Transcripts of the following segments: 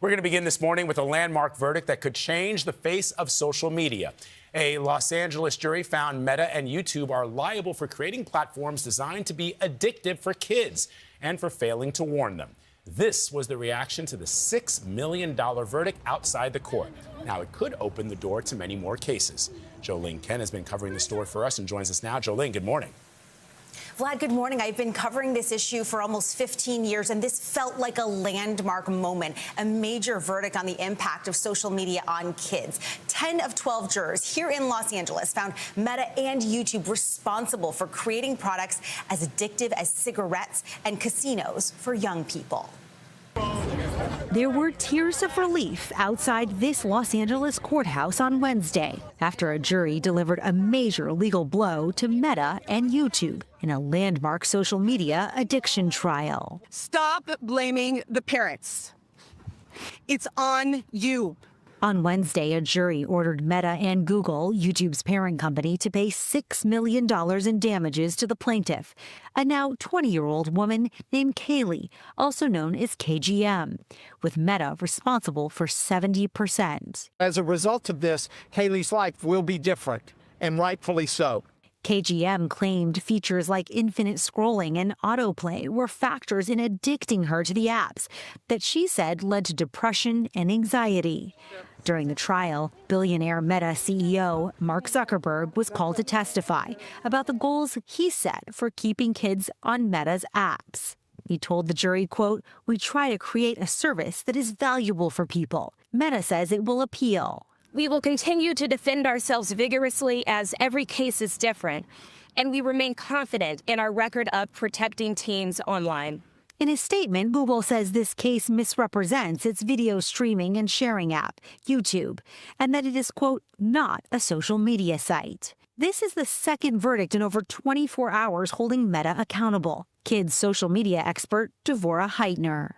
We're going to begin this morning with a landmark verdict that could change the face of social media. A Los Angeles jury found Meta and YouTube are liable for creating platforms designed to be addictive for kids and for failing to warn them. This was the reaction to the $6 million verdict outside the court. Now, it could open the door to many more cases. Jolene Ken has been covering the story for us and joins us now. Jolene, good morning. Vlad, good morning. I've been covering this issue for almost 15 years, and this felt like a landmark moment, a major verdict on the impact of social media on kids. 10 of 12 jurors here in Los Angeles found Meta and YouTube responsible for creating products as addictive as cigarettes and casinos for young people. There were tears of relief outside this Los Angeles courthouse on Wednesday after a jury delivered a major legal blow to Meta and YouTube in a landmark social media addiction trial. Stop blaming the parents. It's on you. On Wednesday, a jury ordered Meta and Google, YouTube's parent company, to pay $6 million in damages to the plaintiff, a now 20-year-old woman named Gayle, also known as KGM, with Meta responsible for 70%. As a result of this, Haley's life will be different, and rightfully so. KGM claimed features like infinite scrolling and autoplay were factors in addicting her to the apps that she said led to depression and anxiety. During the trial, billionaire Meta CEO Mark Zuckerberg was called to testify about the goals he set for keeping kids on Meta's apps. He told the jury, quote, "We try to create a service that is valuable for people." Meta says it will appeal. We will continue to defend ourselves vigorously as every case is different, and we remain confident in our record of protecting teens online. In a statement, Google says this case misrepresents its video streaming and sharing app, YouTube, and that it is, quote, not a social media site. This is the second verdict in over 24 hours holding Meta accountable. Kids social media expert Devora Heitner.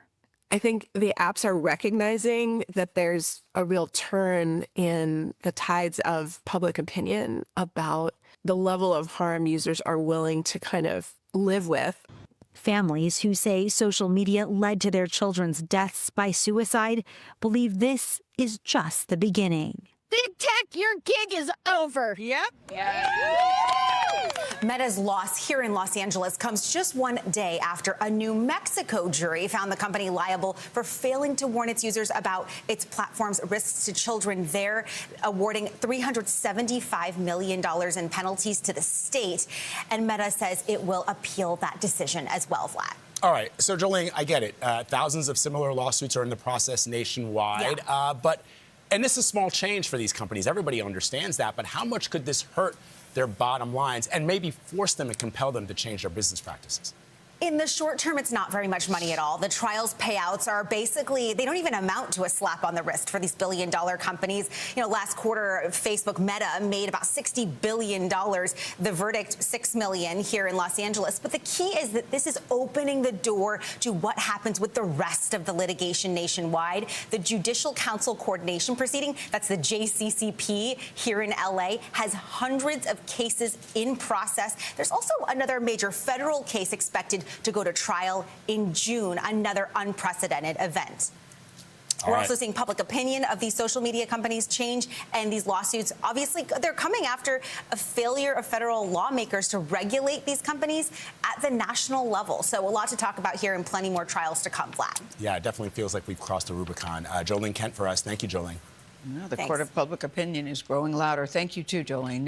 I think the apps are recognizing that there's a real turn in the tides of public opinion about the level of harm users are willing to kind of live with. Families who say social media led to their children's deaths by suicide believe this is just the beginning. Big Tech, your gig is over. Yep. Meta's loss here in Los Angeles comes just one day after a New Mexico jury found the company liable for failing to warn its users about its platform's risks to children there, awarding $375 million in penalties to the state. And Meta says it will appeal that decision as well, Vlad. All right. So, Jolene, I get it. Thousands of similar lawsuits are in the process nationwide. Yeah. And this is small change for these companies. Everybody understands that. But how much could this hurt their bottom lines and maybe force them and compel them to change their business practices? In the short term, it's not very much money at all. The trial's payouts are basically, they don't even amount to a slap on the wrist for these billion-dollar companies. You know, last quarter, Facebook Meta made about $60 billion. The verdict, $6 million here in Los Angeles. But the key is that this is opening the door to what happens with the rest of the litigation nationwide. The Judicial Council Coordination Proceeding, that's the JCCP here in LA, has hundreds of cases in process. There's also another major federal case expected to go to trial in June, another unprecedented event. We're also seeing public opinion of these social media companies change, and these lawsuits, obviously, they're coming after a failure of federal lawmakers to regulate these companies at the national level. So a lot to talk about here and plenty more trials to come, Vlad. Yeah, it definitely feels like we've crossed the Rubicon. Jolene Kent for us. Thank you, Jolene. The court of public opinion is growing louder. Thank you, too, Jolene.